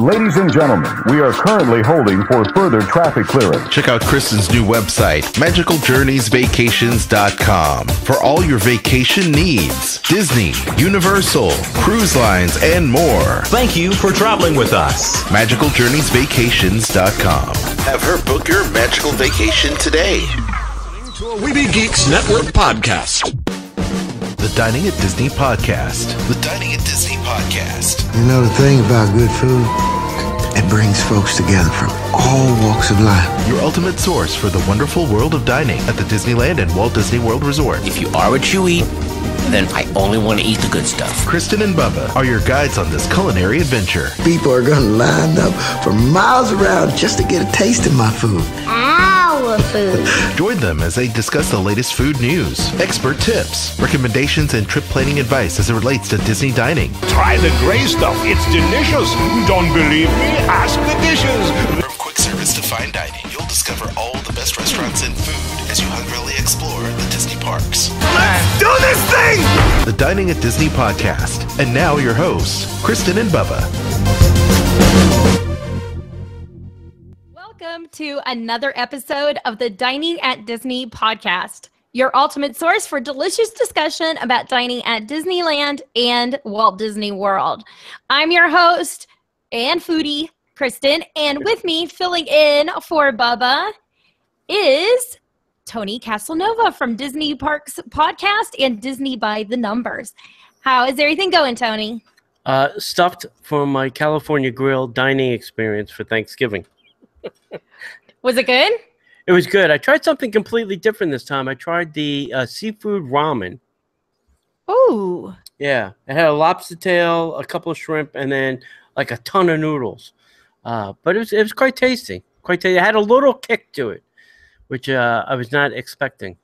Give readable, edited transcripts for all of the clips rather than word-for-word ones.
Ladies and gentlemen, we are currently holding for further traffic clearance. Check out Kristen's new website, magicaljourneysvacations.com, for all your vacation needs. Disney, Universal, cruise lines, and more. Thank you for traveling with us. magicaljourneysvacations.com. Have her book your magical vacation today. To a Weeby Geeks Network podcast. The Dining at Disney podcast. The Dining at Disney podcast. You know the thing about good food? It brings folks together from all walks of life. Your ultimate source for the wonderful world of dining at the Disneyland and Walt Disney World Resort. If you are what you eat, then I only want to eat the good stuff. Kristen and Bubba are your guides on this culinary adventure. People are going to line up for miles around just to get a taste of my food. Our food. Join them as they discuss the latest food news, expert tips, recommendations, and trip planning advice as it relates to Disney dining. Try the gray stuff. It's delicious. Don't believe me? Ask the dishes. From quick service to fine dining, you'll discover all the best restaurants and food as you hungrily explore the Disney parks. Let's do this thing! The Dining at Disney podcast. And now your hosts, Kristen and Bubba. Welcome to another episode of the Dining at Disney podcast, your ultimate source for delicious discussion about dining at Disneyland and Walt Disney World. I'm your host and foodie, Kristen, and with me filling in for Bubba is Tony Casanova from Disney Parks Podcast and Disney by the Numbers. How is everything going, Tony? Stuffed for my California Grill dining experience for Thanksgiving. Was it good? It was good. I tried something completely different this time. I tried the seafood ramen. Ooh. Yeah. It had a lobster tail, a couple of shrimp, and then like a ton of noodles. But it was quite tasty. Quite tasty. It had a little kick to it, which I was not expecting.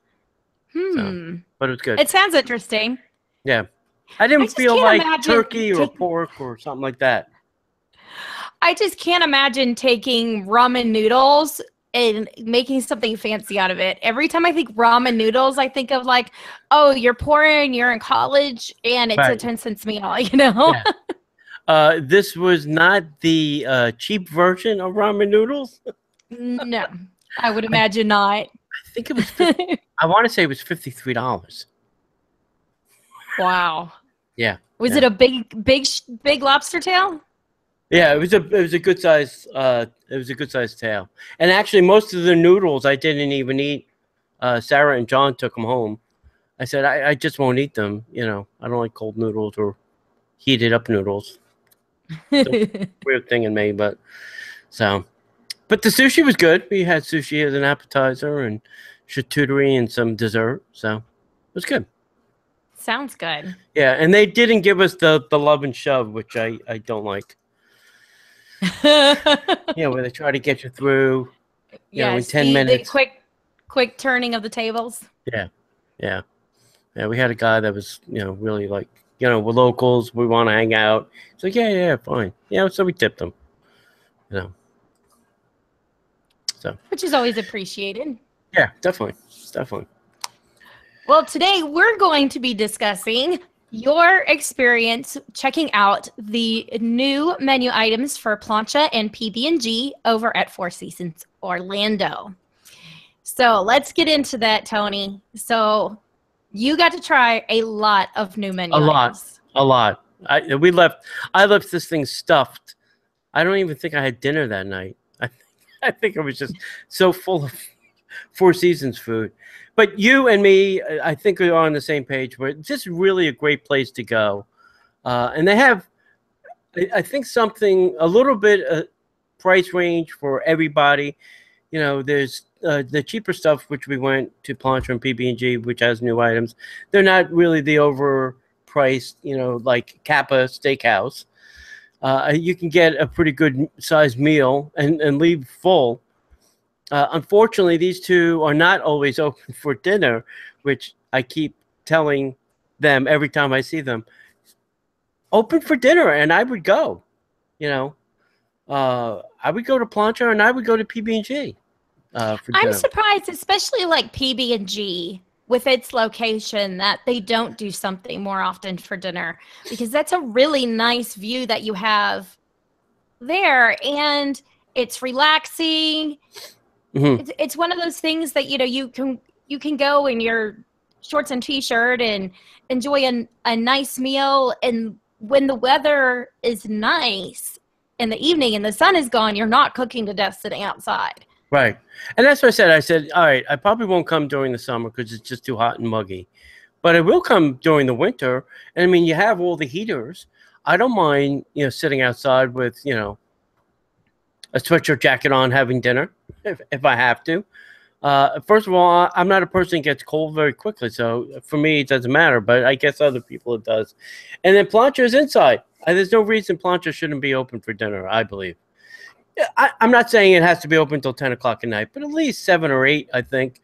So, but it was good. It sounds interesting. Yeah. I didn't feel like turkey or taking pork or something like that. I just can't imagine taking ramen noodles and making something fancy out of it. Every time I think ramen noodles, I think of like, oh, you're poor and you're in college and it's a 10-cent meal, you know? Yeah. This was not the cheap version of ramen noodles. No, I would imagine not. I think it was, I want to say it was $53. Wow. Yeah. Was it a big lobster tail? Yeah, it was a good size tail. And actually most of the noodles I didn't even eat. Sarah and John took them home. I said I just won't eat them, you know. I don't like cold noodles or heated up noodles. Weird thing in me, but the sushi was good. We had sushi as an appetizer and charcuterie and some dessert, so it was good. Sounds good. Yeah, and they didn't give us the love and shove, which I don't like. Where they try to get you through, in 10 minutes. The quick turning of the tables. Yeah. We had a guy that was, really like, we're locals. We want to hang out. It's like, yeah, fine. Yeah, so we tipped them. So. Which is always appreciated. Yeah, definitely. Well, today we're going to be discussing your experience checking out the new menu items for Plancha and PB&G over at Four Seasons Orlando. So let's get into that, Tony. So you got to try a lot of new menu items. A lot. I left this thing stuffed. I don't even think I had dinner that night. I think I was just so full of Four Seasons food. But you and me, I think we are on the same page. But it's just really a great place to go. And they have, I think, something, a little bit price range for everybody. There's the cheaper stuff, which we went to Plancha and PB&G, which has new items. They're not really the overpriced, like Kappa Steakhouse. You can get a pretty good sized meal and leave full. Unfortunately, these two are not always open for dinner, which I keep telling them every time I see them. Open for dinner, and I would go. I would go to Plancha, and I would go to PB&G. I'm surprised, especially like PB&G with its location, that they don't do something more often for dinner, because that's a really nice view that you have there, and it's relaxing. It's one of those things that you can go in your shorts and t-shirt and enjoy a nice meal, and when the weather is nice in the evening and the sun is gone, you're not cooking to death sitting outside. Right. And that's what I said. I said, all right, I probably won't come during the summer because it's just too hot and muggy. But I will come during the winter. And I mean, you have all the heaters. I don't mind, sitting outside with, a sweatshirt jacket on, having dinner if I have to. First of all, I'm not a person that gets cold very quickly. So for me, it doesn't matter. But I guess other people it does. And then Plancha is inside. There's no reason Plancha shouldn't be open for dinner, I believe. I'm not saying it has to be open until 10 o'clock at night, but at least 7 or 8, I think.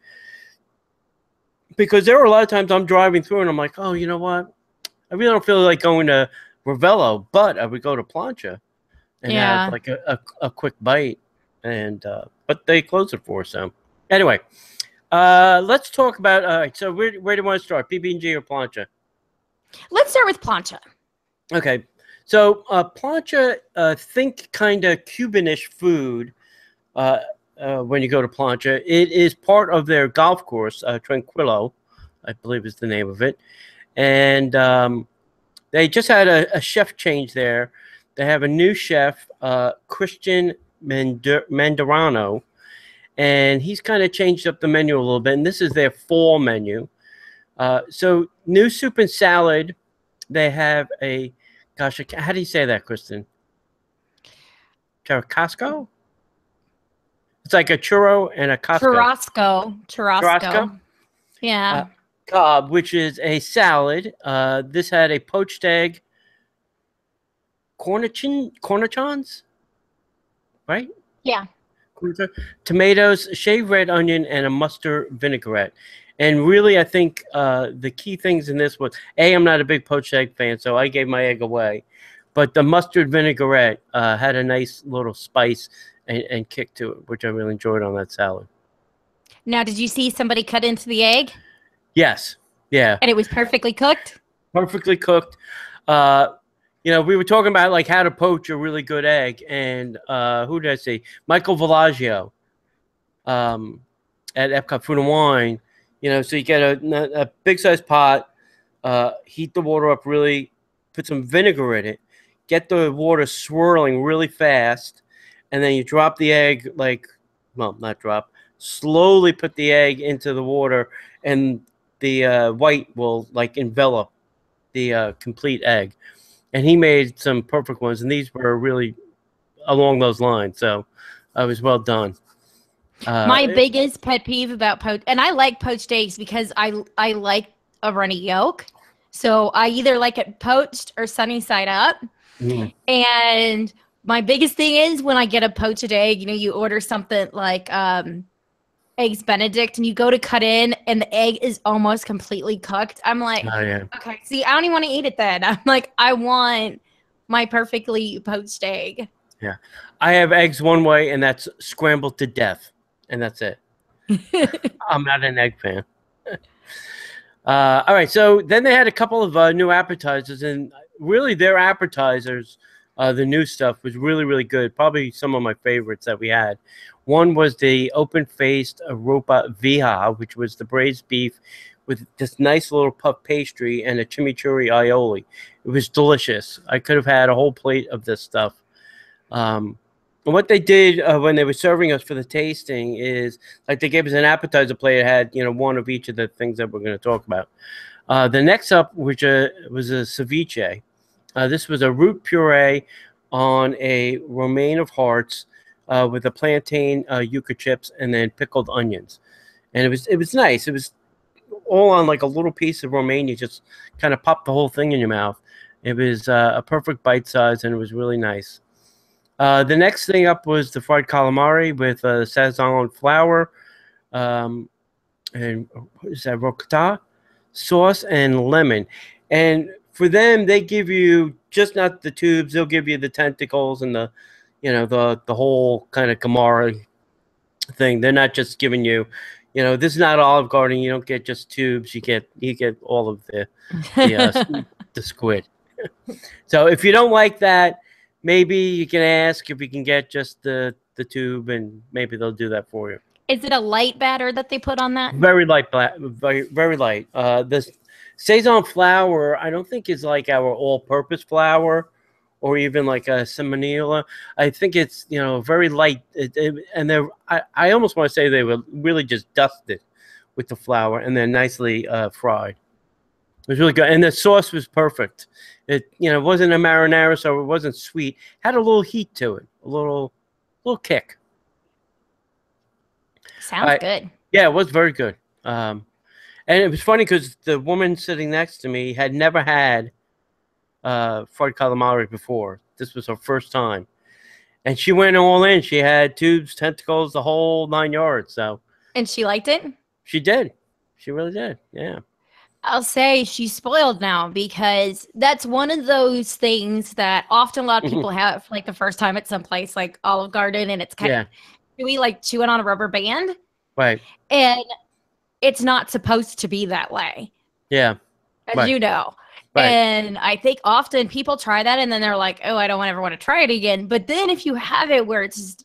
Because there are a lot of times I'm driving through and I'm like, oh, you know what? I really don't feel like going to Ravello, but I would go to Plancha and have like a quick bite. And but they close it for us. So anyway, let's talk about. All right, so where do you want to start? PB&G or Plancha? Let's start with Plancha. Okay. So Plancha, think kind of Cubanish food when you go to Plancha. It is part of their golf course, Tranquillo, I believe is the name of it. And they just had a chef change there. They have a new chef, Christian Mandarano, and he's kind of changed up the menu a little bit. And this is their fall menu. So new soup and salad. They have a... Gosh, how do you say that, Kristen? Churrasco? It's like a churro and a Costco. Churrasco. Yeah. Cobb, which is a salad. This had a poached egg, cornichons, right? Yeah. Tomatoes, shaved red onion, and a mustard vinaigrette. And really, I think the key things in this was, I'm not a big poached egg fan, so I gave my egg away. But the mustard vinaigrette had a nice little spice and kick to it, which I really enjoyed on that salad. Now, did you see somebody cut into the egg? Yes. Yeah. And it was perfectly cooked? Perfectly cooked. We were talking about like how to poach a really good egg. And who did I see? Michael Villaggio at Epcot Food and Wine. So you get a big-sized pot, heat the water up really, put some vinegar in it, get the water swirling really fast, and then you drop the egg slowly put the egg into the water, and the white will, envelop the complete egg. And he made some perfect ones, and these were really along those lines, so it was well done. My biggest pet peeve about and I like poached eggs because I like a runny yolk. So I either like it poached or sunny side up. And my biggest thing is when I get a poached egg, you order something like Eggs Benedict and you go to cut in and the egg is almost completely cooked. I'm like, okay, see, I don't even want to eat it then. I'm like, I want my perfectly poached egg. Yeah. I have eggs one way, and that's scrambled to death. And that's it. I'm not an egg fan. All right. So then they had a couple of new appetizers, and really their appetizers, the new stuff was really, really good. Probably some of my favorites that we had. One was the open-faced ropa vieja, which was the braised beef with this nice little puff pastry and a chimichurri aioli. It was delicious. I could have had a whole plate of this stuff. And what they did when they were serving us for the tasting is, they gave us an appetizer plate. It had, one of each of the things that we're going to talk about. The next up, which was a ceviche. This was a root puree on a romaine of hearts with a plantain yuca chips and then pickled onions. And it was nice. It was all on a little piece of romaine. You just kind of pop the whole thing in your mouth. It was a perfect bite size, and it was really nice. The next thing up was the fried calamari with Sazon flour and what is that, ricotta sauce and lemon. And for them, they give you just not the tubes; they'll give you the tentacles and the whole kind of calamari thing. They're not just giving you, this is not Olive Garden. You don't get just tubes. You get all of the squid. So if you don't like that, maybe you can ask if you can get just the tube, and maybe they'll do that for you. Is it a light batter that they put on that? Very light, very light. This Saison flour, I don't think is like our all-purpose flour, or even like a semolina. I think it's very light, and I almost want to say they were really just dusted with the flour and then nicely fried. It was really good, and the sauce was perfect. It wasn't a marinara, so it wasn't sweet. Had a little heat to it, a little kick. Sounds good. Yeah, it was very good. And it was funny because the woman sitting next to me had never had fried calamari before. This was her first time, and she went all in. She had tubes, tentacles, the whole 9 yards. So, and she liked it. She did. She really did. Yeah. I'll say she's spoiled now, because that's one of those things that often a lot of people have like the first time at some place like Olive Garden, and it's kind of chewy, like chewing on a rubber band. Right. And it's not supposed to be that way. Yeah. As you know. Right. And I think often people try that and then they're like, oh, I don't ever want to try it again. But then if you have it where it's,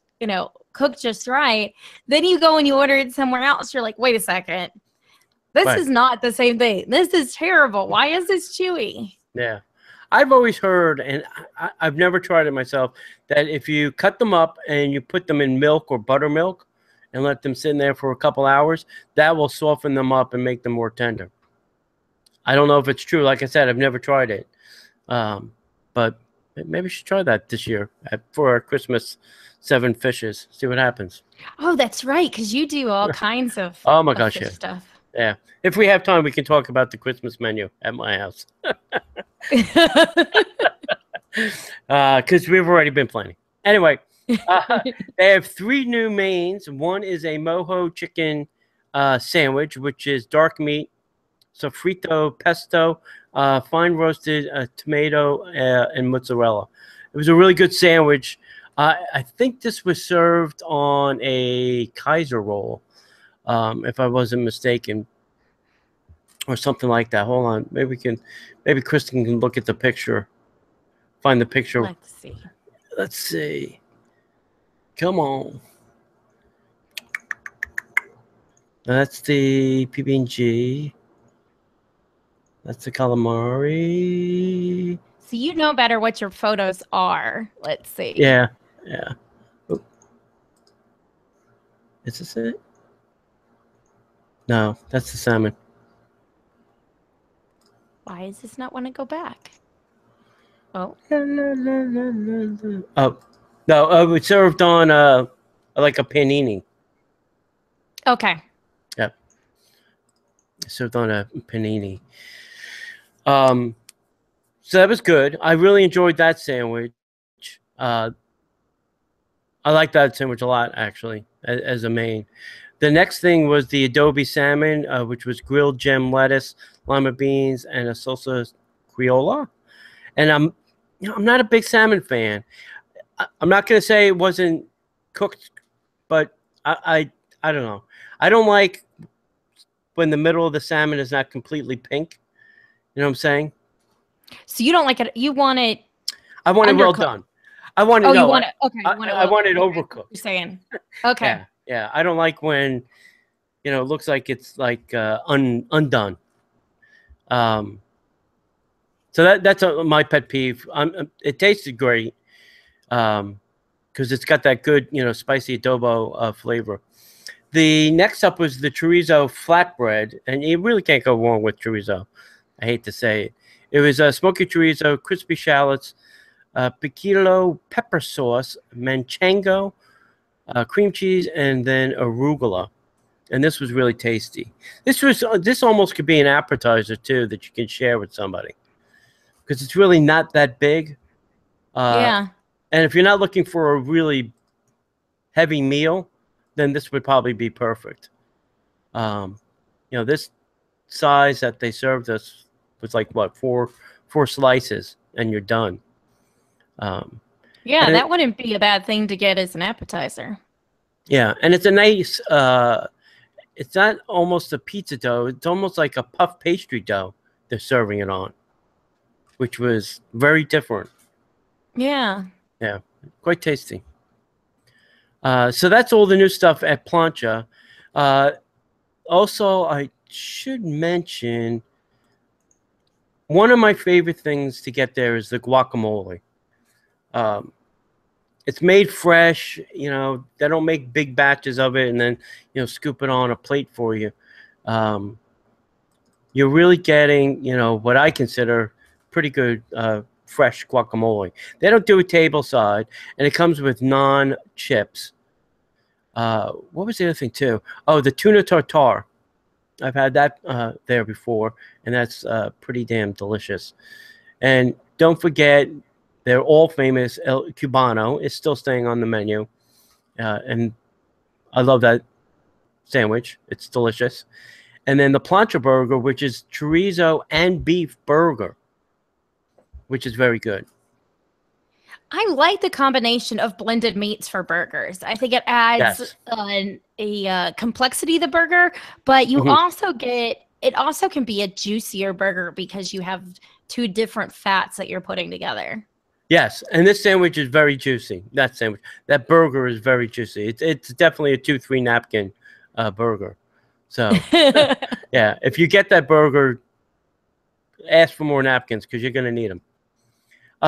cooked just right, then you go and you order it somewhere else. You're like, wait a second. This is not the same thing. This is terrible. Why is this chewy? Yeah. I've always heard, and I've never tried it myself, that if you cut them up and you put them in milk or buttermilk and let them sit in there for a couple hours, that will soften them up and make them more tender. I don't know if it's true. Like I said, I've never tried it. But maybe we should try that this year for our Christmas 7 fishes. See what happens. Oh, that's right, because you do all kinds of oh my gosh, yeah. stuff. Yeah. If we have time, we can talk about the Christmas menu at my house. Because we've already been planning. Anyway, they have 3 new mains. One is a mojo chicken sandwich, which is dark meat, sofrito pesto, fine roasted tomato, and mozzarella. It was a really good sandwich. I think this was served on a Kaiser roll, if I wasn't mistaken, or something like that. Hold on, maybe Kristen can look at the picture, find the picture. Let's see. Come on. That's the PB&G. That's the calamari. So you know better what your photos are. Let's see. Yeah. Oop. Is this it? No, that's the salmon. Why does this not want to go back? Oh. Oh. No, it's served on like a panini. Okay. Yep. It's served on a panini. So that was good. I really enjoyed that sandwich. I like that sandwich a lot, actually, as a main. The next thing was the adobe salmon, which was grilled gem lettuce, lima beans, and a salsa criolla. And I'm not a big salmon fan. I'm not going to say it wasn't cooked, but I don't know. I don't like when the middle of the salmon is not completely pink. You know what I'm saying? So you don't like it. You want it. I want it well done. I want it. Oh, you want it. Okay. I want it overcooked. You're saying. Okay. Yeah. I don't like when, it looks like it's like undone. So that's my pet peeve. It tasted great. Because it's got that good, spicy adobo flavor. The next up was the chorizo flatbread, and you really can't go wrong with chorizo. I hate to say it. It was smoky chorizo, crispy shallots, piquillo pepper sauce, manchego, cream cheese, and then arugula. And this was really tasty. This almost could be an appetizer too that you can share with somebody, because it's really not that big. Yeah. And if you're not looking for a really heavy meal, then this would probably be perfect. This size that they served us was like what, four slices, and you're done. Yeah, that wouldn't be a bad thing to get as an appetizer. Yeah, and it's a nice. It's not almost a pizza dough. It's almost like a puff pastry dough they're serving it on, which was very different. Yeah. Yeah, quite tasty. So that's all the new stuff at Plancha. Also, I should mention one of my favorite things to get there is the guacamole. It's made fresh. They don't make big batches of it and then scoop it on a plate for you. You're really getting what I consider pretty good fresh guacamole. They don't do a table side, and it comes with non-chips. What was the other thing too? Oh, the tuna tartare. I've had that there before, and that's pretty damn delicious. And don't forget, they're all famous. El Cubano is still staying on the menu, and I love that sandwich. It's delicious. And then the plancha burger, which is chorizo and beef burger, which is very good. I like the combination of blended meats for burgers. I think it adds Yes. a complexity to the burger, but you also get it also can be a juicier burger because you have two different fats that you're putting together. Yes, and this sandwich is very juicy. That burger is very juicy. It's definitely a 2-3 napkin burger. So yeah, if you get that burger, ask for more napkins because you're going to need them.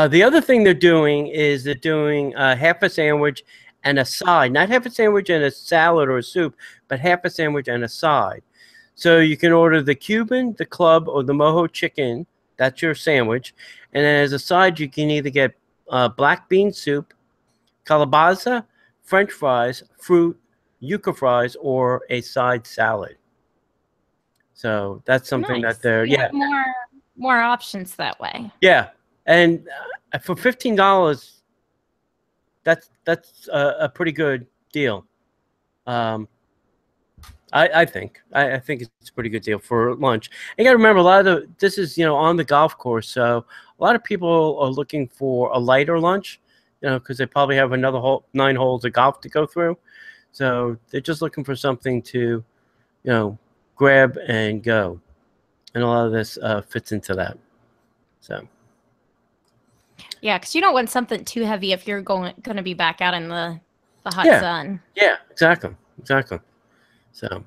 The other thing they're doing is half a sandwich and a side. Not half a sandwich and a salad or a soup, but half a sandwich and a side. So you can order the Cuban, the club, or the mojo chicken. That's your sandwich. And then as a side, you can either get black bean soup, calabaza, French fries, fruit, yuca fries, or a side salad. So that's something Nice. that they're You have more options that way. Yeah, and for $15, that's a pretty good deal. I think it's a pretty good deal for lunch. And you got to remember, this is on the golf course, so a lot of people are looking for a lighter lunch, because they probably have another 9 holes of golf to go through. So they're just looking for something to, grab and go, and a lot of this fits into that. So. Yeah, because you don't want something too heavy if you're going to be back out in the hot sun. Yeah, exactly. So,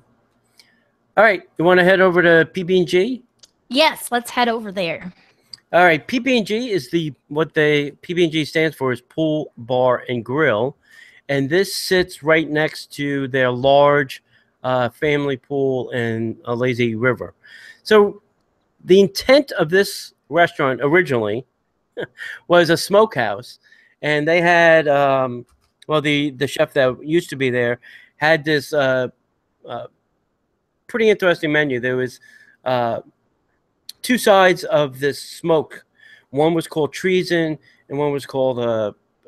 all right, you want to head over to PB&G? Yes, let's head over there. All right, PB&G is PB&G stands for is Pool, Bar, and Grill, and this sits right next to their large family pool in a lazy river. So, the intent of this restaurant originally was a smokehouse, and they had the chef that used to be there had this pretty interesting menu. There was 2 sides of this smoke. One was called treason, and one was called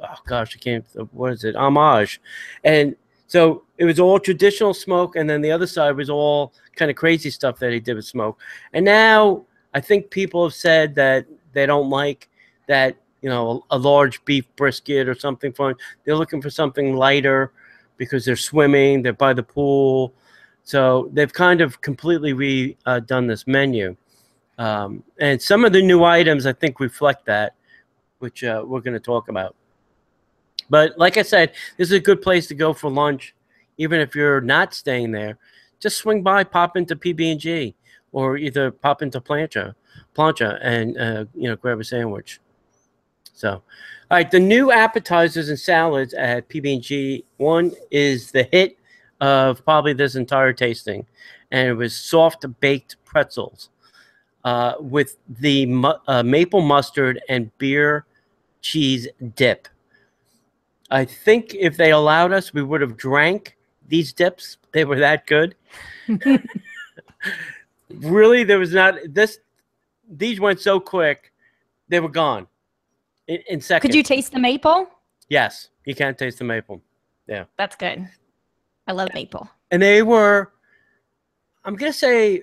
homage. And so it was all traditional smoke, and then the other side was all kind of crazy stuff that he did with smoke. And now I think people have said that they don't like that, a large beef brisket or something fun. They're looking for something lighter because they're swimming, they're by the pool. So they've kind of completely redone this menu. And some of the new items, I think, reflect that, which we're going to talk about. But like I said, this is a good place to go for lunch. Even if you're not staying there, just swing by, pop into PB&G, or either pop into Plancha and grab a sandwich. So, all right, the new appetizers and salads at PB&G. One is the hit of probably this entire tasting, and it was soft baked pretzels with the maple mustard and beer cheese dip. I think if they allowed us, we would have drank these dips. They were that good. Really, there was not this. These went so quick, they were gone in seconds. Could you taste the maple? Yes, you can taste the maple. Yeah, that's good. I love maple. And they were, I'm gonna say,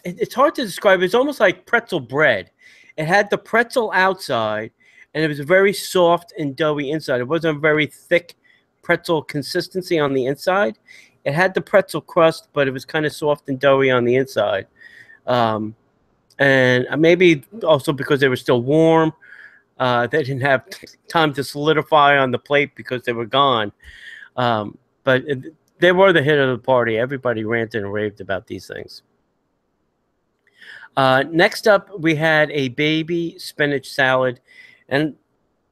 it's hard to describe. It's almost like pretzel bread. It had the pretzel outside, and it was very soft and doughy inside. It wasn't a very thick pretzel consistency on the inside. It had the pretzel crust, but it was kind of soft and doughy on the inside. and maybe also because they were still warm. They didn't have time to solidify on the plate because they were gone. But they were the hit of the party. Everybody ranted and raved about these things. Next up, we had a baby spinach salad. And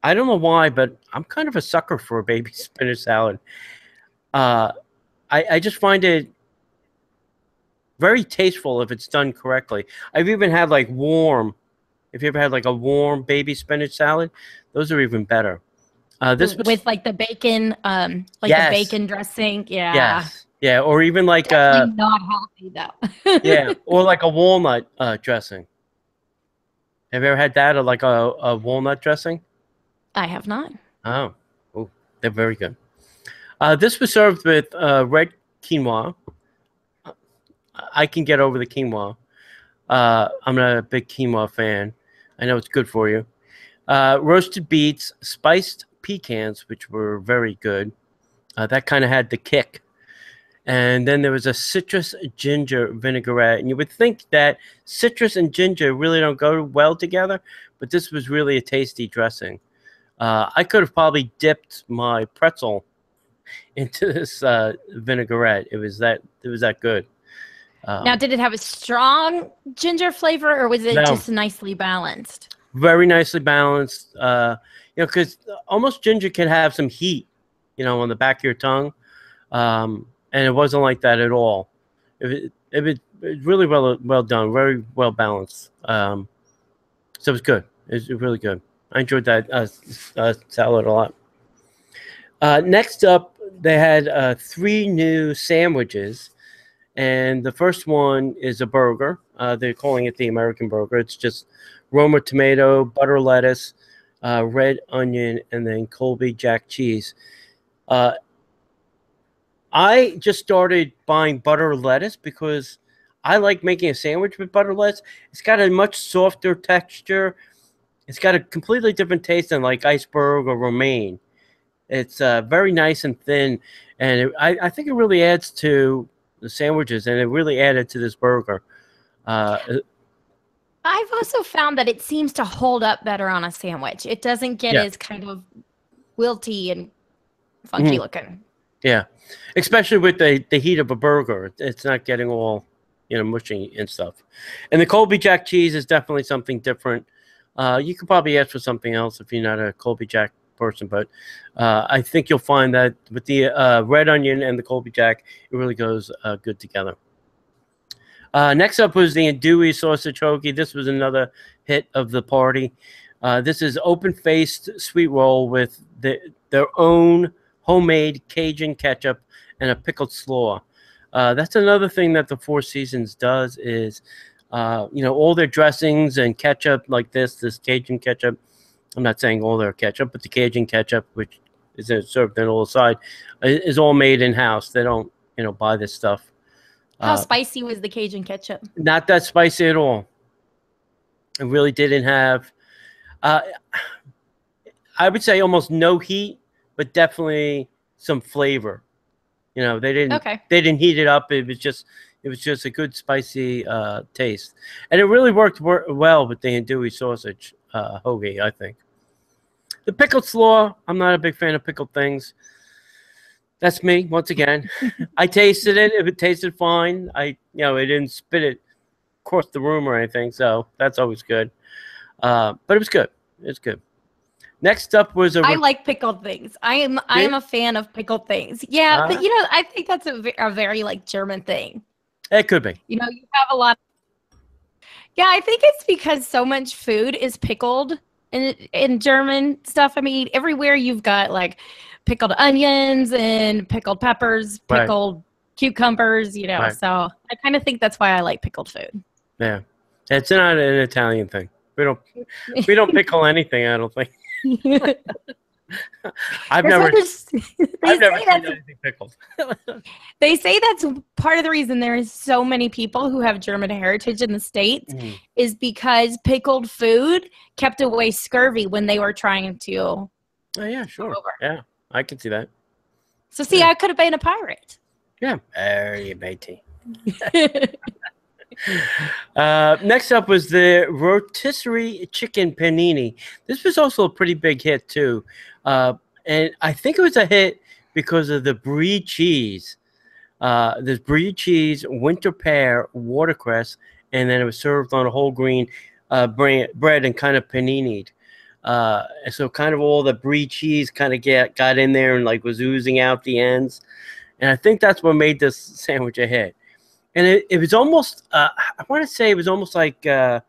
I don't know why, but I'm kind of a sucker for a baby spinach salad. I just find it very tasteful if it's done correctly. I've even had like warm. If you ever had like a warm baby spinach salad, those are even better. This was, with like the bacon, like yes. the bacon dressing. Yeah. Yes. Yeah. Or even like definitely not healthy though. yeah, or like a walnut dressing. Have you ever had that, or like a walnut dressing? I have not. Oh, they're very good. This was served with red quinoa. I can get over the quinoa. I'm not a big quinoa fan. I know it's good for you. Roasted beets, spiced pecans, which were very good. That kind of had the kick. And then there was a citrus ginger vinaigrette. And you would think that citrus and ginger really don't go well together, but this was really a tasty dressing. I could have probably dipped my pretzel into this vinaigrette. It was that good. Now, did it have a strong ginger flavor, or was it just nicely balanced? Very nicely balanced. Because almost ginger can have some heat, on the back of your tongue. And it wasn't like that at all. It was really well done, very well balanced. So it was good. It was really good. I enjoyed that salad a lot. Next up, they had 3 new sandwiches. And the first one is a burger. They're calling it the American burger. It's just Roma tomato, butter lettuce, red onion, and then Colby Jack cheese. I just started buying butter lettuce because I like making a sandwich with butter lettuce. It's got a much softer texture. It's got a completely different taste than like iceberg or romaine. It's very nice and thin, and I think it really adds to the sandwiches, and it really added to this burger. I've also found that it seems to hold up better on a sandwich. It doesn't get as kind of wilty and funky looking. Yeah. Especially with the heat of a burger. It's not getting all, mushy and stuff. And the Colby Jack cheese is definitely something different. You could probably ask for something else if you're not a Colby Jack person, but I think you'll find that with the red onion and the Colby Jack, it really goes good together. Next up was the andouille sausage hoagie. This was another hit of the party. This is open-faced sweet roll with their own homemade Cajun ketchup and a pickled slaw. That's another thing that the Four Seasons does is, all their dressings and ketchup like this Cajun ketchup. I'm not saying all their ketchup, but the Cajun ketchup, which is served on a little side, is all made in-house. They don't, buy this stuff. How spicy was the Cajun ketchup? Not that spicy at all. It really didn't have, I would say almost no heat, but definitely some flavor. They didn't heat it up. It was just a good spicy taste, and it really worked well with the andouille sausage hoagie. I think the pickled slaw. I'm not a big fan of pickled things. That's me once again. I tasted it. It tasted fine. It didn't spit it across the room or anything, so that's always good. But it was good. It's good. Next up was I like pickled things. I am a fan of pickled things. Yeah, but I think that's a very like German thing. It could be. You have a lot. Yeah, I think it's because so much food is pickled in German stuff. I mean, everywhere you've got like pickled onions and pickled peppers, pickled cucumbers. Right. So I kind of think that's why I like pickled food. Yeah, it's not an Italian thing. We don't pickle anything. I don't think. I've never seen anything pickled. They say that's part of the reason there is so many people who have German heritage in the States is because pickled food kept away scurvy when they were trying to. Oh yeah, sure. Yeah, I can see that. So see, I could have been a pirate. Yeah, very matey. Next up was the rotisserie chicken panini. This was also a pretty big hit too, and I think it was a hit because of the brie cheese. There's brie cheese, winter pear, watercress, and then it was served on a whole grain bread and kind of paninied. And so kind of all the brie cheese kind of got in there and like was oozing out the ends. And I think that's what made this sandwich a hit. And it was almost, I want to say it was almost like a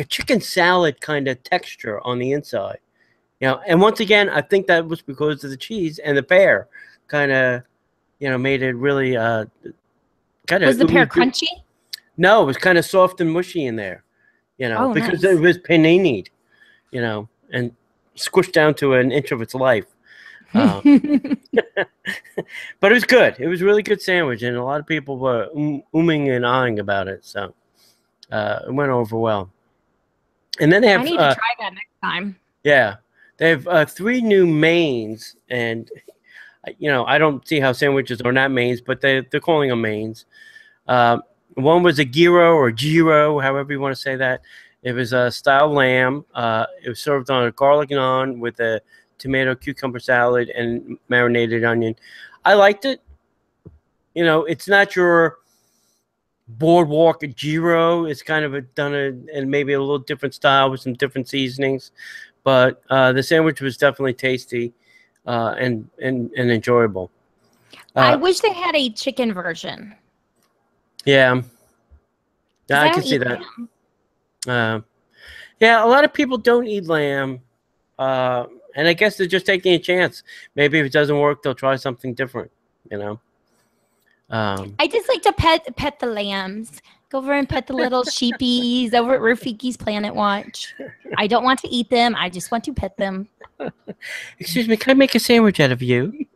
chicken salad kind of texture on the inside. You know, and once again, I think that was because of the cheese and the pear kind of, you know, made it really kind of. Was the pear crunchy? No, it was kind of soft and mushy in there, you know, because nice. it was paninied, you know, and squished down to an inch of its life. But it was good. It was a really good sandwich, and a lot of people were umming and ahhing about it. So it went over well. And then they have. I need to try that next time. Yeah, they have 3 new mains, and you know I don't see how sandwiches are not mains, but they're calling them mains. One was a gyro or gyro, however you want to say that. It was a style lamb. It was served on a garlic naan with a tomato cucumber salad and marinated onion. I liked it. You know, it's not your boardwalk gyro. It's kind of done in maybe a little different style with some different seasonings. But the sandwich was definitely tasty and enjoyable. I wish they had a chicken version. Yeah, I can see that. Yeah, a lot of people don't eat lamb, and I guess they're just taking a chance. Maybe if it doesn't work, they'll try something different. You know. I just like to pet the lambs. Go over and pet the little sheepies over at Rafiki's Planet Watch. I don't want to eat them. I just want to pet them. Excuse me, can I make a sandwich out of you?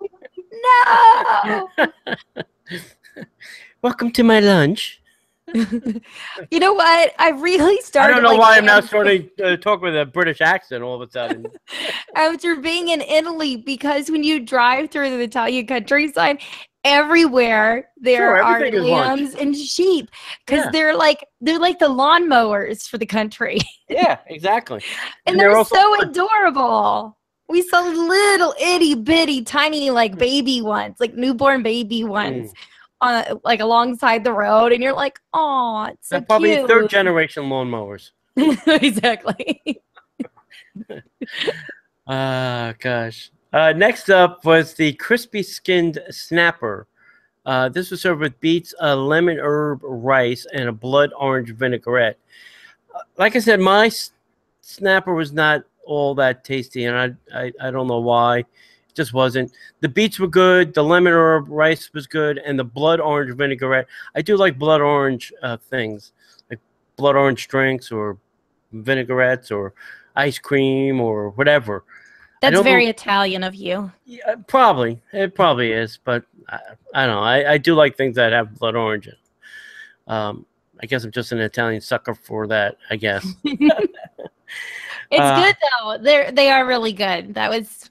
No. Welcome to my lunch. You know what? I really started. I don't know why I'm now starting to talk with a British accent all of a sudden. After being in Italy, because when you drive through the Italian countryside, everywhere there are lambs and sheep, because they're like the lawnmowers for the country. Yeah, exactly. And they're so adorable. We saw little itty bitty tiny like baby ones, like newborn baby ones. Like alongside the road, and you're like, oh, it's so probably cute. 3rd generation lawnmowers. Exactly. Gosh. Next up was the crispy skinned snapper. This was served with beets, lemon herb rice, and a blood orange vinaigrette. Like I said, my snapper was not all that tasty, and I don't know why. Just wasn't. The beets were good, the lemon herb rice was good, and the blood orange vinaigrette. I do like blood orange things, like blood orange drinks or vinaigrettes or ice cream or whatever. That's very Italian of you. Yeah, probably. It probably is, but I don't know. I do like things that have blood orange in. I guess I'm just an Italian sucker for that, I guess. It's good though. They are really good. That was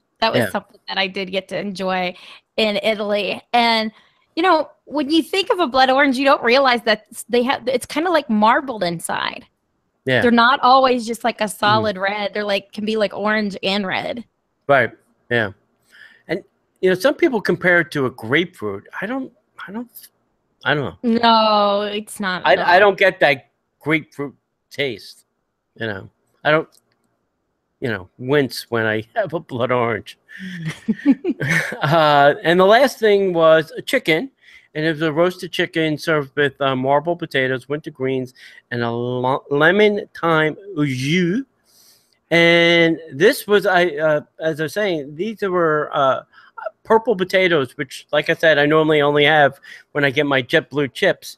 something that I did get to enjoy in Italy. And you know, when you think of a blood orange, you don't realize that it's kind of like marbled inside. Yeah. They're not always just like a solid red. They're like can be like orange and red. Right. Yeah. And you know, some people compare it to a grapefruit. I don't know. No, it's not. I don't get that grapefruit taste. You know. I don't wince when I have a blood orange. And the last thing was a chicken, and it was a roasted chicken served with marbled potatoes, winter greens, and a lemon thyme au jus. And this was, as I was saying, these were purple potatoes, which, like I said, I normally only have when I get my JetBlue chips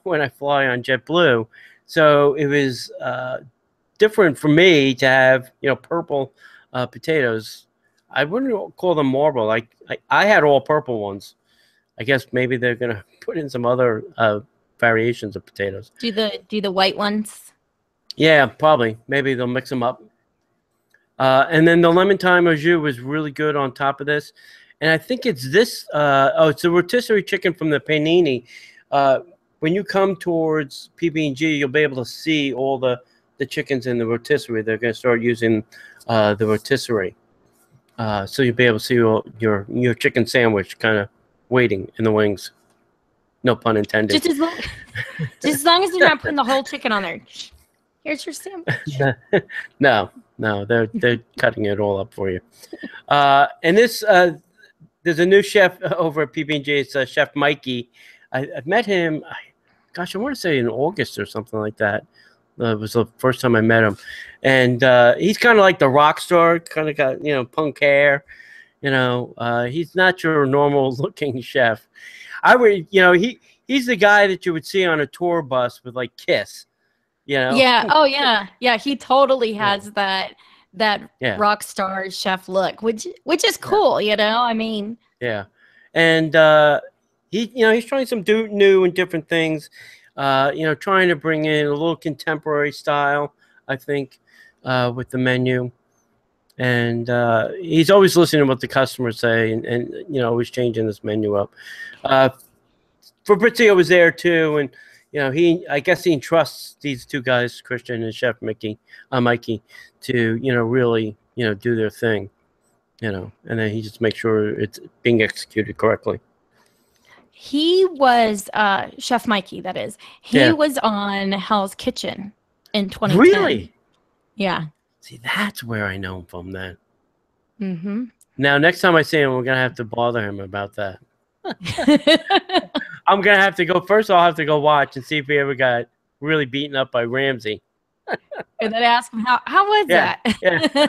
when I fly on JetBlue. So it was different for me to have, purple potatoes. I wouldn't call them marble. I had all purple ones. I guess maybe they're gonna put in some other variations of potatoes. Do the white ones? Yeah, probably. Maybe they'll mix them up. And then the lemon thyme au jus was really good on top of this. And I think it's this. It's a rotisserie chicken from the panini. when you come towards PB&G, you'll be able to see all the chickens in the rotisserie. They're going to start using the rotisserie. So you'll be able to see your chicken sandwich kind of waiting in the wings. No pun intended. Just as long as they're not putting the whole chicken on there. Here's your sandwich. No, they're cutting it all up for you. And this there's a new chef over at PB&G. It's Chef Mikey. I've met him. I want to say in August or something like that. It was the first time I met him, and he's kind of like the rock star. Kind of got punk hair. He's not your normal looking chef. I would he's the guy that you would see on a tour bus with like Kiss. Yeah. Oh yeah. Yeah. He totally has that rock star chef look, which is cool. I mean. Yeah, and he's trying some new and different things. Trying to bring in a little contemporary style, I think, with the menu. And he's always listening to what the customers say and always changing this menu up. Fabrizio was there too, and I guess he trusts these two guys, Christian and Chef Mikey, to really do their thing, and then he just makes sure it's being executed correctly. He was Chef Mikey, that is. He was on Hell's Kitchen in 2010. Really? Yeah. See, that's where I know him from then. Mm-hmm. Now, next time I see him, we're going to have to bother him about that. I'm going to have to go. First, I'll have to go watch and see if he ever got really beaten up by Ramsay. And then ask him, how was that? Yeah.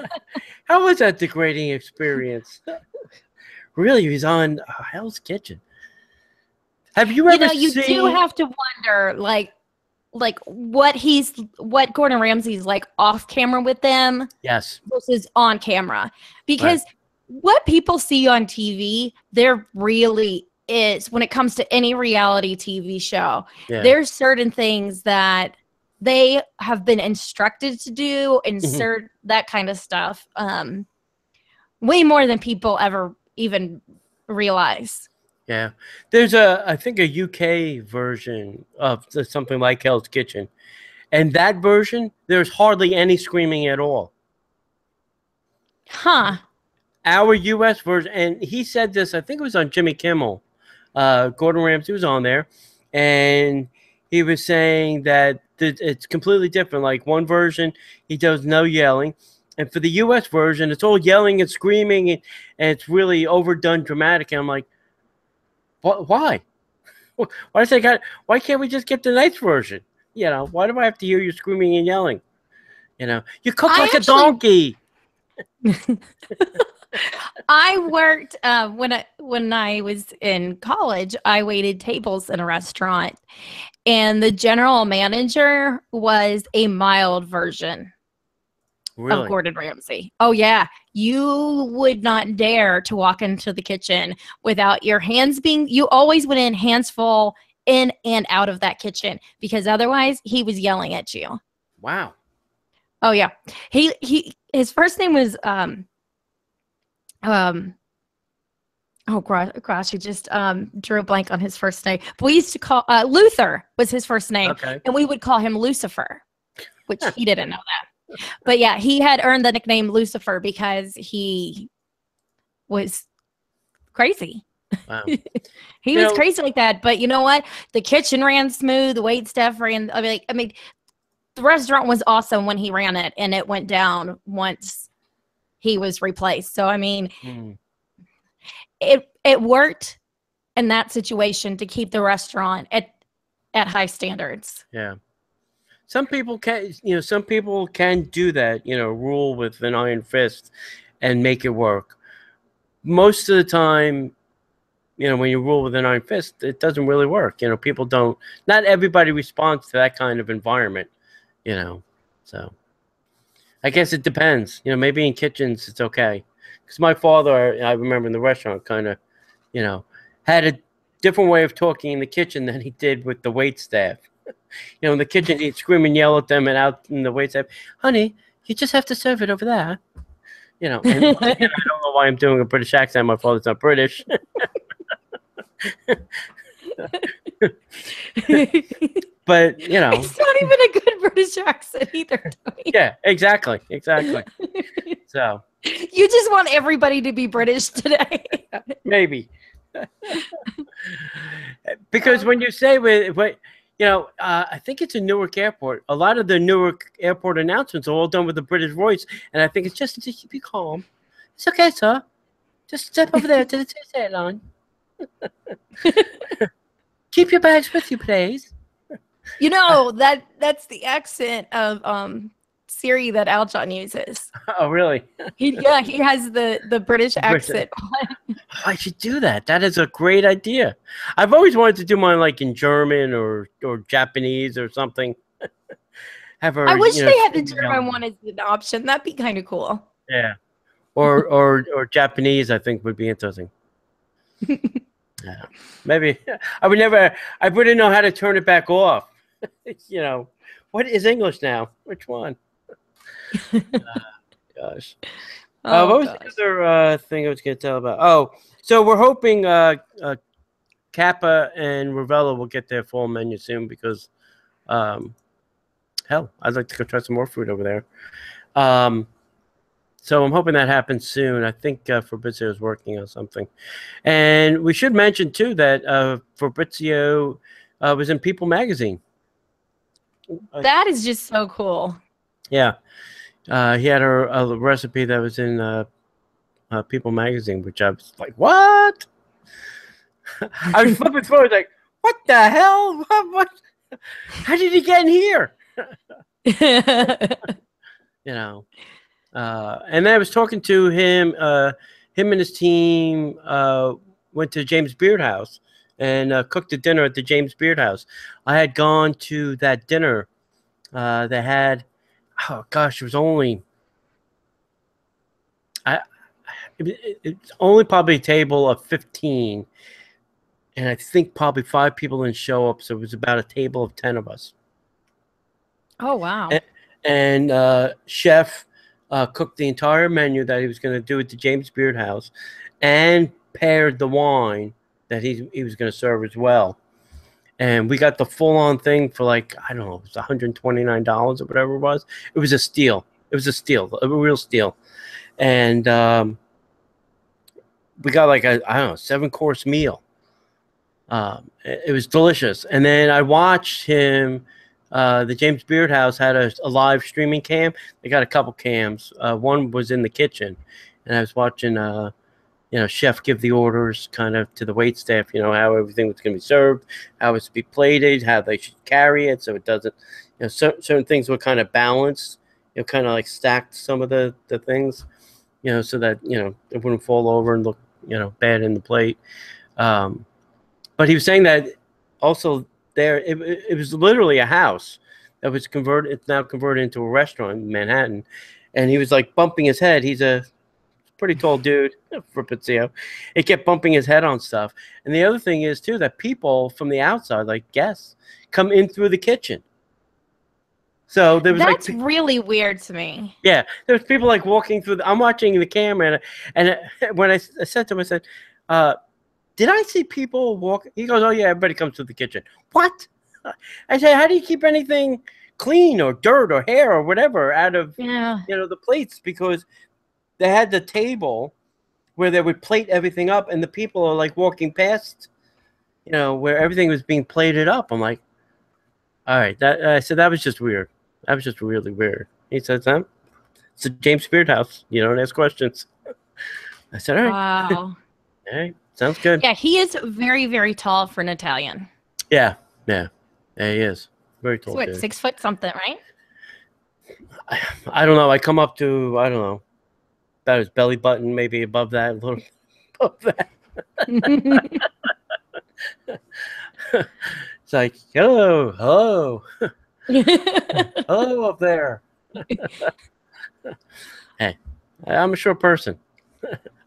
How was that degrading experience? Really, he was on Hell's Kitchen. Have you ever seen... You do have to wonder, like what Gordon Ramsay's like off camera with them. Yes. Versus on camera. Because what people see on TV, there really is, when it comes to any reality TV show, there's certain things that they have been instructed to do, insert that kind of stuff. Way more than people ever even realize. Yeah, there's I think a UK version of something like Hell's Kitchen, and that version there's hardly any screaming at all. Huh. Our US version, and he said this, I think it was on Jimmy Kimmel. Gordon Ramsay was on there, and he was saying that it's completely different. Like one version, he does no yelling. And for the US version, it's all yelling and screaming, and it's really overdone dramatic. And I'm like, why? Why can't we just get the nice version? Why do I have to hear you screaming and yelling? You cook like a donkey. I worked when I was in college. I waited tables in a restaurant, and the general manager was a mild version of Gordon Ramsay. Oh yeah, you would not dare to walk into the kitchen without your hands being. You always went in hands full in and out of that kitchen, because otherwise he was yelling at you. Wow. Oh yeah, his first name was oh gosh, he just drew a blank on his first name. But we used to call Luther was his first name, and we would call him Lucifer, which he didn't know that. But yeah, he had earned the nickname Lucifer because he was crazy. Wow. He was crazy like that. But you know what? The kitchen ran smooth. The wait staff ran. I mean, the restaurant was awesome when he ran it, and it went down once he was replaced. So I mean, it worked in that situation to keep the restaurant at high standards. Yeah. Some people can, do that, rule with an iron fist and make it work. Most of the time, when you rule with an iron fist, it doesn't really work. People don't, not everybody responds to that kind of environment, so I guess it depends. Maybe in kitchens it's okay. Because my father, I remember in the restaurant, kind of, had a different way of talking in the kitchen than he did with the wait staff. In the kitchen, he'd scream and yell at them, and out in the wait staff, honey, you just have to serve it over there. And I don't know why I'm doing a British accent. My father's not British. But you know, it's not even a good British accent either, Tony. yeah, exactly. So You just want everybody to be British today. maybe because when you say I think it's a Newark airport. A lot of the Newark airport announcements are all done with a British voice, and I think it's just to keep you calm. It's okay, sir. Just step over there to the ticket line. Keep your bags with you, please. You know, that's the accent of Siri that Aljon uses. Oh, really? He has the British accent. I should do that. That is a great idea. I've always wanted to do mine like in German or Japanese or something. I wish they had the German one as an option. That'd be kind of cool. Yeah. Or Japanese, I think would be interesting. Yeah. Maybe I wouldn't know how to turn it back off. What is English now? Which one? Gosh. What was the other thing I was going to tell about? Oh, so we're hoping Kappa and Ravella will get their full menu soon because, hell, I'd like to go try some more food over there. So I'm hoping that happens soon. I think Fabrizio is working on something. And we should mention, too, that Fabrizio was in People magazine. That is just so cool. Yeah. He had a recipe that was in People magazine, which I was like, what? I was flipping through. I was like, what the hell? What? How did he get in here? And I was talking to him. Him and his team went to James Beard House and cooked a dinner at the James Beard House. I had gone to that dinner. They had, oh gosh, it was only, it's only probably a table of 15, and I think probably 5 people didn't show up, so it was about a table of 10 of us. Oh wow! And chef cooked the entire menu that he was going to do at the James Beard House, and paired the wine that he was going to serve as well. And we got the full-on thing for like, I don't know, it was $129 or whatever it was. It was a steal. It was a real steal. And we got like a 7-course meal. It was delicious. And then I watched him. The James Beard House had a live streaming cam. They got a couple cams. One was in the kitchen, and I was watching chef give the orders kind of to the wait staff, how everything was going to be served, how it's to be plated, how they should carry it so it doesn't, certain things were kind of balanced, kind of like stacked some of the things, so that, it wouldn't fall over and look, bad in the plate. But he was saying that also there, it was literally a house that was converted. It's now converted into a restaurant in Manhattan. And he was like bumping his head. He's a pretty tall dude for Fabrizio. It kept bumping his head on stuff. And the other thing is too, that people from the outside, like guests, come in through the kitchen. So there was that's really weird to me. Yeah, there was people like walking through. I'm watching the camera, and when I said to him, I said, "Did I see people walk?" He goes, "Oh yeah, everybody comes to the kitchen." What? I said, "How do you keep anything clean or dirt or hair or whatever out of the plates?" Because they had the table where they would plate everything up, and the people are like walking past, where everything was being plated up. I'm like, all right, I said that was just weird. That was just really weird. He said, "Sam, it's a James Beard House. You don't ask questions." I said, "All right." Wow. All right, sounds good. Yeah, he is very, very tall for an Italian. Yeah, he is very tall. What, 6 foot something, right? I don't know. I come up to, I don't know, about his belly button, maybe above that, a little above that. It's like, hello, hello up there. Hey, I'm a short person.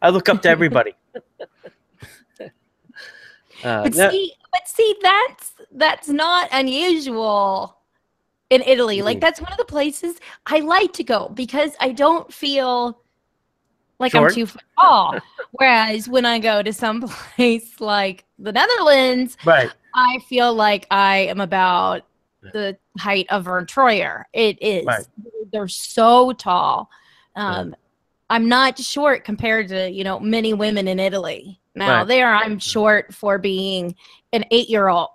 I look up to everybody. But see, that's not unusual in Italy. Like that's one of the places I like to go because I don't feel like Short? I'm too tall. Whereas when I go to some place like the Netherlands, right, I feel like I am about the height of Vern Troyer. It is. Right. They're so tall. I'm not short compared to, many women in Italy. Now, Right. I'm short for being an 8-year-old.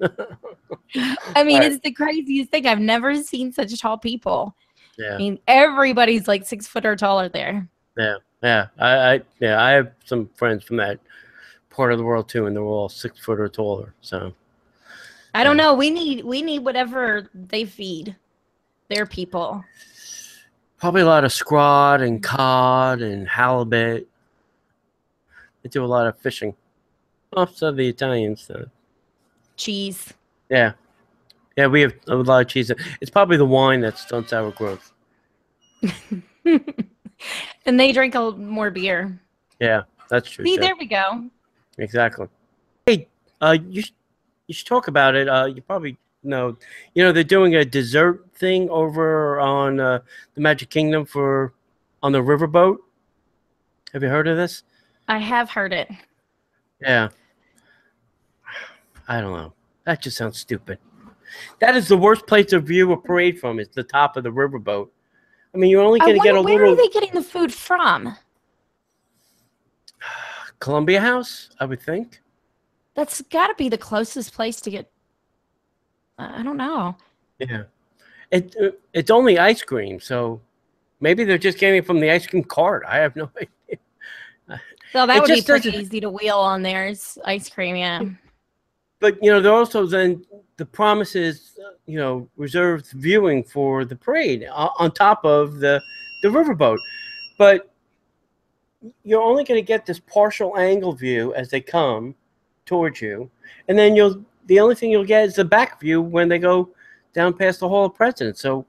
I mean, Right. it's the craziest thing. I've never seen such tall people. Yeah. I mean, everybody's like 6 foot or taller there. Yeah. I have some friends from that part of the world too, and they're all 6 foot or taller. So I don't know. We need whatever they feed their people. probably a lot of scrod and cod and halibut. They do a lot of fishing. Also the Italians. Cheese. Yeah, we have a lot of cheese. It's probably the wine that stunts our growth. And they drink more beer. Yeah, that's true. See, too. there we go. Exactly. Hey, you should talk about it. You probably know. They're doing a dessert thing over on the Magic Kingdom on the riverboat. Have you heard of this? I have heard it. Yeah. I don't know. That just sounds stupid. That is the worst place to view a parade from. Is the top of the riverboat. I mean, you're only going to get a little. Where are they getting the food from? Columbia House, I would think. That's got to be the closest place to get. I don't know. Yeah, it's only ice cream, so maybe they're just getting it from the ice cream cart. I have no idea. Well, that would be pretty easy to wheel on there. It's ice cream, yeah. But they're also then the promise is reserved viewing for the parade on top of the riverboat, but you're only going to get this partial angle view as they come towards you, and then the only thing you'll get is the back view when they go down past the Hall of Presidents. So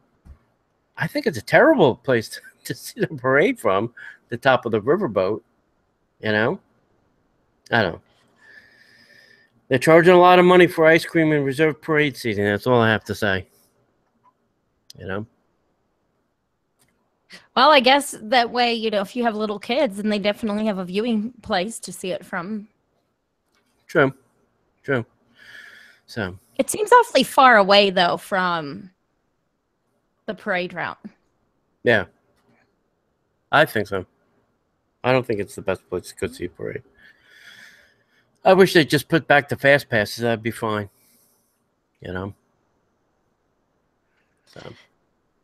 I think it's a terrible place to see the parade from, the top of the riverboat. I don't know. They're charging a lot of money for ice cream and reserved parade seating. That's all I have to say. Well, I guess that way, if you have little kids, then they definitely have a viewing place to see it from. True. So it seems awfully far away, though, from the parade route. Yeah, I think so. I don't think it's the best place to go see a parade. I wish they'd just put back the fast passes. That'd be fine. So.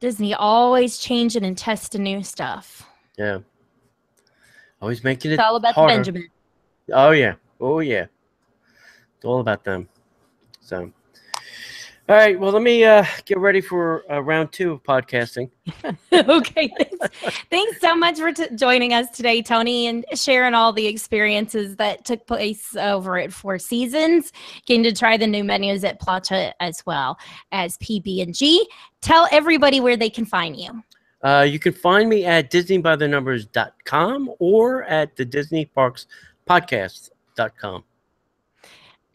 Disney always changing and testing new stuff. Yeah. Always making it It's all about harder. Benjamin. Oh, yeah. It's all about them. So. All right. Well, let me get ready for round 2 of podcasting. Okay. Thanks so much for joining us today, Tony, and sharing all the experiences that took place over at Four Seasons. Getting to try the new menus at Plancha as well as PB&G. Tell everybody where they can find you. You can find me at DisneyByTheNumbers.com or at the DisneyParksPodcast.com.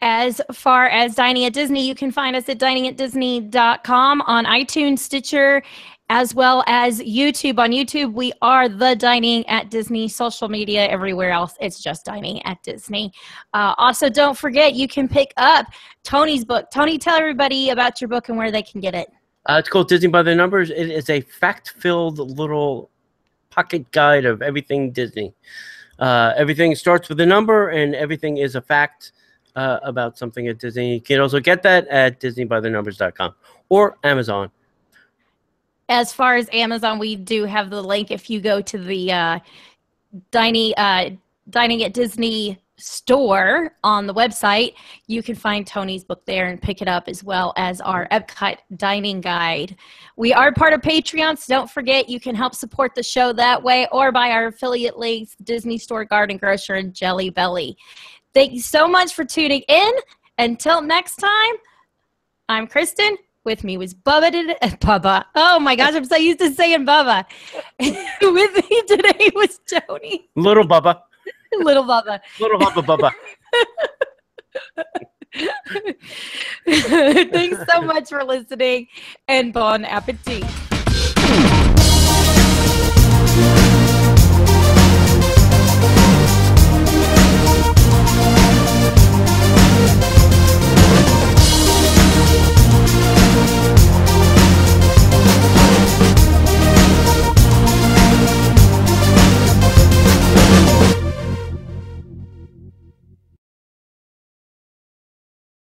As far as Dining at Disney, you can find us at diningatdisney.com on iTunes, Stitcher, as well as YouTube. On YouTube, we are the Dining at Disney. Social media, everywhere else, it's just Dining at Disney. Also, don't forget, you can pick up Tony's book. Tony, tell everybody about your book and where they can get it. It's called Disney by the Numbers. It is a fact-filled little pocket guide of everything Disney. Everything starts with a number, and everything is a fact about something at Disney. You can also get that at DisneyByTheNumbers.com or Amazon. As far as Amazon, we do have the link. If you go to the Dining at Disney store on the website, you can find Tony's book there and pick it up, as well as our Epcot dining guide. We are part of Patreon, so don't forget you can help support the show that way or by our affiliate links, Disney Store, Garden Grocer, and Jelly Belly. Thank you so much for tuning in. Until next time, I'm Kristen. With me was Bubba. Oh my gosh, I'm so used to saying Bubba. With me today was Tony. Little Bubba. Little Bubba. Little Bubba. Thanks so much for listening, and bon appetit.